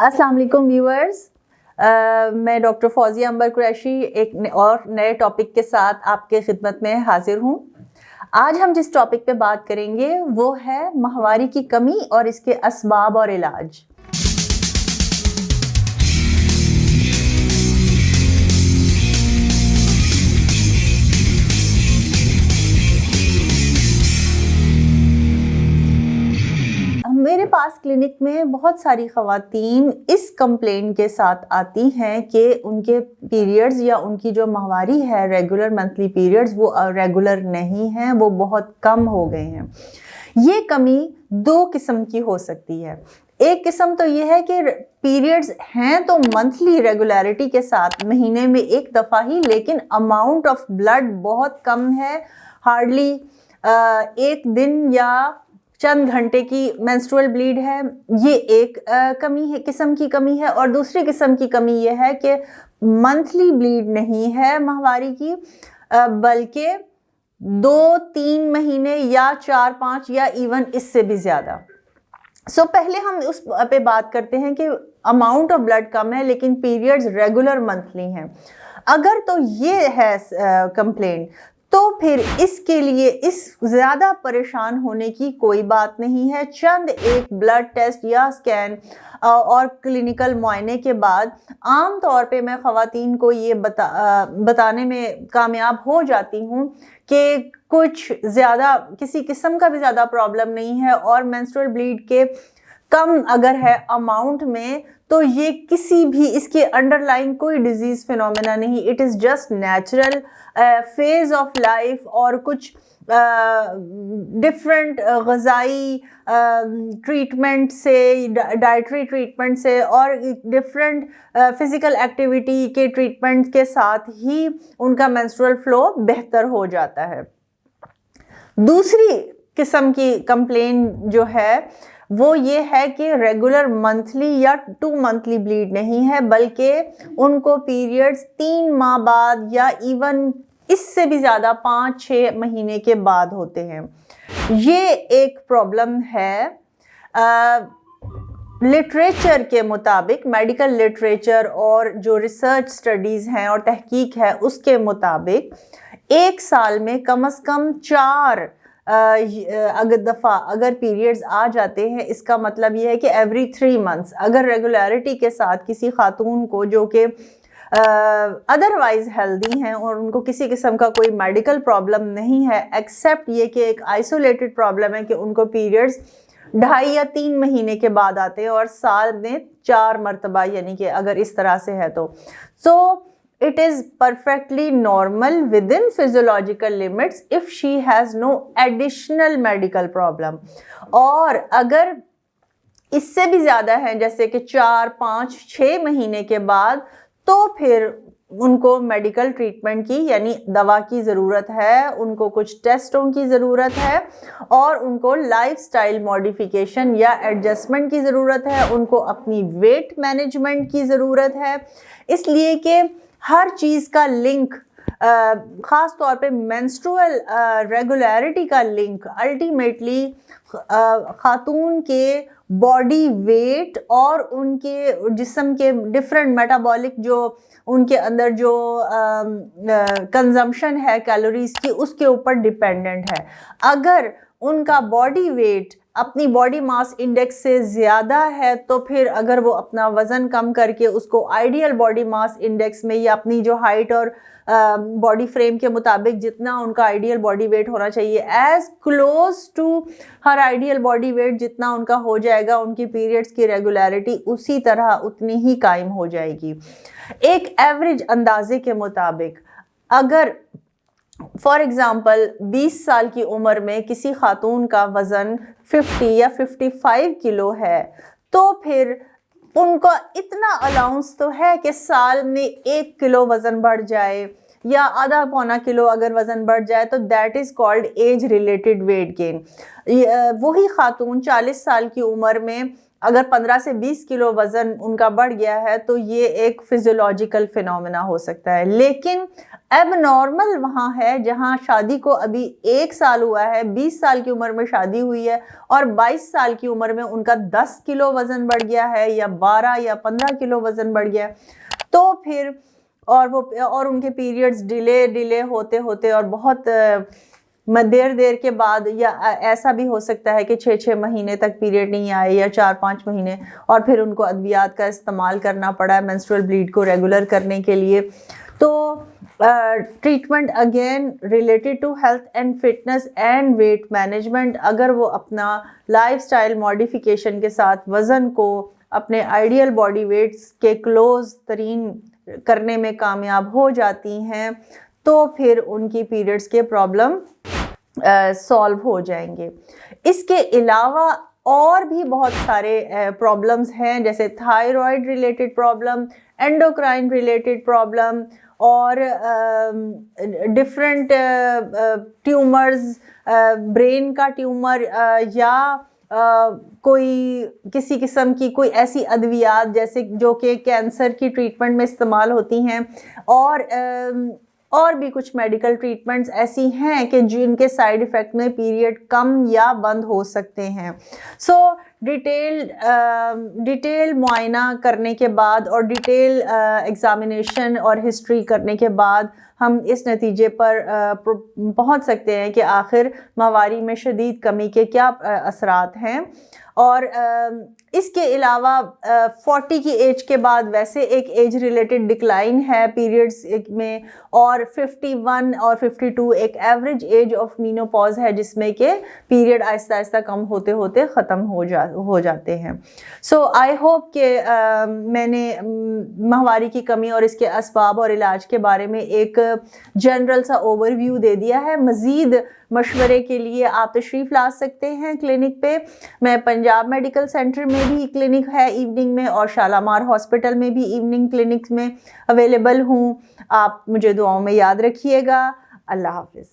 السلام علیکم ویورز، میں ڈاکٹر فوزیہ عنبر قریشی ایک اور نئے ٹاپک کے ساتھ آپ کے خدمت میں حاضر ہوں۔ آج ہم جس ٹاپک پہ بات کریں گے وہ ہے ماہواری کی کمی اور اس کے اسباب اور علاج۔ میرے پاس کلینک میں بہت ساری خواتین اس کمپلین کے ساتھ آتی ہیں کہ ان کے پیریڈز یا ان کی جو ماہواری ہے ریگولر منتھلی پیریڈز وہ ریگولر نہیں ہیں، وہ بہت کم ہو گئے ہیں۔ یہ کمی دو قسم کی ہو سکتی ہے۔ ایک قسم تو یہ ہے کہ پیریڈز ہیں تو منتھلی ریگولیرٹی کے ساتھ مہینے میں ایک دفعہ ہی، لیکن اماؤنٹ آف بلڈ بہت کم ہے، ہارڈلی ایک دن یا چند گھنٹے کی مینسٹرول بلیڈ ہے۔ یہ ایک کمی ہے، قسم کی کمی ہے۔ اور دوسری قسم کی کمی یہ ہے کہ منتھلی بلیڈ نہیں ہے ماہواری کی، بلکہ 2-3 مہینے یا 4-5 یا ایون اس سے بھی زیادہ۔ پہلے ہم اس پہ بات کرتے ہیں کہ اماؤنٹ آف بلڈ کم ہے لیکن پیریڈز ریگولر منتھلی ہیں۔ اگر تو یہ ہے کمپلین، تو پھر اس کے لیے اس زیادہ پریشان ہونے کی کوئی بات نہیں ہے۔ چند ایک بلڈ ٹیسٹ یا اسکین اور کلینکل معائنے کے بعد عام طور پہ میں خواتین کو یہ بتانے میں کامیاب ہو جاتی ہوں کہ کچھ زیادہ کسی قسم کا بھی زیادہ پرابلم نہیں ہے، اور مینسٹرول بلیڈ کے کم اگر ہے اماؤنٹ میں تو یہ کسی بھی اس کے انڈر لائن کوئی ڈیزیز فینومینا نہیں، it is just natural phase of life, اور کچھ ڈفرینٹ غذائی ٹریٹمنٹ سے، ڈائٹری ٹریٹمنٹ سے اور ڈفرینٹ فزیکل ایکٹیویٹی کے ٹریٹمنٹ کے ساتھ ہی ان کا مینسٹرول فلو بہتر ہو جاتا ہے۔ دوسری قسم کی کمپلین جو ہے وہ یہ ہے کہ ریگولر منتھلی یا 2 منتھلی بلیڈ نہیں ہے، بلکہ ان کو پیریڈز 3 ماہ بعد یا ایون اس سے بھی زیادہ 5-6 مہینے کے بعد ہوتے ہیں۔ یہ ایک پرابلم ہے۔ لٹریچر کے مطابق، میڈیکل لٹریچر اور جو ریسرچ سٹڈیز ہیں اور تحقیق ہے اس کے مطابق ایک سال میں کم از کم 4 اگر پیریڈز آ جاتے ہیں، اس کا مطلب یہ ہے کہ ایوری 3 منتھس اگر ریگولیرٹی کے ساتھ کسی خاتون کو جو کہ ادروائز ہیلدی ہیں اور ان کو کسی قسم کا کوئی میڈیکل پرابلم نہیں ہے، ایکسیپٹ یہ کہ ایک آئسولیٹڈ پرابلم ہے کہ ان کو پیریڈز 2.5 یا 3 مہینے کے بعد آتے ہیں اور سال میں 4 مرتبہ، یعنی کہ اگر اس طرح سے ہے تو it is perfectly normal within physiological limits if she has no additional medical problem۔ اور اگر اس سے بھی زیادہ ہیں، جیسے کہ 4-5-6 مہینے کے بعد، تو پھر ان کو میڈیکل ٹریٹمنٹ کی یعنی دوا کی ضرورت ہے، ان کو کچھ ٹیسٹوں کی ضرورت ہے، اور ان کو لائف سٹائل ماڈیفیکیشن یا ایڈجسٹمنٹ کی ضرورت ہے، ان کو اپنی ویٹ مینجمنٹ کی ضرورت ہے، اس لیے کہ ہر چیز کا لنک، خاص طور پہ مینسٹرول ریگولیرٹی کا لنک الٹیمیٹلی خاتون کے باڈی ویٹ اور ان کے جسم کے ڈفرینٹ میٹابولک جو ان کے اندر جو کنزمپشن ہے کیلوریز کی، اس کے اوپر ڈیپینڈنٹ ہے۔ اگر ان کا باڈی ویٹ اپنی باڈی ماس انڈیکس سے زیادہ ہے تو پھر اگر وہ اپنا وزن کم کر کے اس کو آئیڈیل باڈی ماس انڈیکس میں یا اپنی جو ہائٹ اور باڈی فریم کے مطابق جتنا ان کا آئیڈیل باڈی ویٹ ہونا چاہیے، as close to her ideal body weight جتنا ان کا ہو جائے گا، ان کی پیریڈز کی ریگولیرٹی اسی طرح اتنی ہی قائم ہو جائے گی۔ ایک ایوریج اندازے کے مطابق اگر فار ایگزامپل 20 سال کی عمر میں کسی خاتون کا وزن 50 یا 55 کلو ہے، تو پھر ان کا اتنا الاؤنس تو ہے کہ سال میں 1 کلو وزن بڑھ جائے یا آدھا پونا کلو اگر وزن بڑھ جائے تو that is called age related weight gain. وہی خاتون 40 سال کی عمر میں اگر 15 سے 20 کلو وزن ان کا بڑھ گیا ہے تو یہ ایک فزیولوجیکل فینومینا ہو سکتا ہے. لیکن اب نارمل وہاں ہے جہاں شادی کو ابھی 1 سال ہوا ہے, 20 سال کی عمر میں شادی ہوئی ہے اور 22 سال کی عمر میں ان کا 10 کلو وزن بڑھ گیا ہے یا 12 یا 15 کلو وزن بڑھ گیا ہے, تو پھر اور ان کے پیریڈز ڈیلے ہوتے ہوتے اور بہت دیر کے بعد, یا ایسا بھی ہو سکتا ہے کہ 6 مہینے تک پیریڈ نہیں آئے یا 4-5 مہینے, اور پھر ان کو ادویات کا استعمال کرنا پڑا ہے مینسٹرول بلیڈ کو ریگولر کرنے کے لیے. تو treatment again related to health and fitness and weight management. اگر وہ اپنا لائف سٹائل ماڈیفیکیشن کے ساتھ وزن کو اپنے آئیڈیل باڈی ویٹس کے کلوز ترین کرنے میں کامیاب ہو جاتی ہیں تو پھر ان کی پیریڈز کے پرابلم سالو ہو جائیں گے. اس کے علاوہ اور بھی بہت سارے پرابلمز ہیں, جیسے thyroid related problem, endocrine related problem, اور ڈفرینٹ ٹیومرز, برین کا ٹیومر یا کوئی کسی قسم کی کوئی ایسی ادویات جیسے جو کہ کینسر کی ٹریٹمنٹ میں استعمال ہوتی ہیں, اور بھی کچھ میڈیکل ٹریٹمنٹس ایسی ہیں کہ جن کے سائیڈ ایفیکٹ میں پیریڈ کم یا بند ہو سکتے ہیں. سو ڈیٹیل معائنہ کرنے کے بعد اور ڈیٹیل ایگزامینیشن اور ہسٹری کرنے کے بعد ہم اس نتیجے پر پہنچ سکتے ہیں کہ آخر ماہواری میں شدید کمی کے کیا اثرات ہیں. اور اس کے علاوہ 40 کی ایج کے بعد ویسے ایک ایج ریلیٹڈ ڈکلائن ہے پیریڈز میں, اور 51 اور 52 ایک ایوریج ایج آف مینوپاز ہے جس میں کہ پیریڈ آہستہ آہستہ کم ہوتے ہوتے ختم ہو جاتے ہیں. سو آئی ہوپ کہ میں نے ماہواری کی کمی اور اس کے اسباب اور علاج کے بارے میں ایک جنرل سا اوور ویو دے دیا ہے. مزید مشورے کے لیے آپ تشریف لا سکتے ہیں کلینک پہ. میں پنجاب میڈیکل سینٹر میں بھی کلینک ہے ایوننگ میں, اور شالامار ہاسپٹل میں بھی ایوننگ کلینک میں اویلیبل ہوں. آپ مجھے دعاؤں میں یاد رکھیے گا. اللہ حافظ.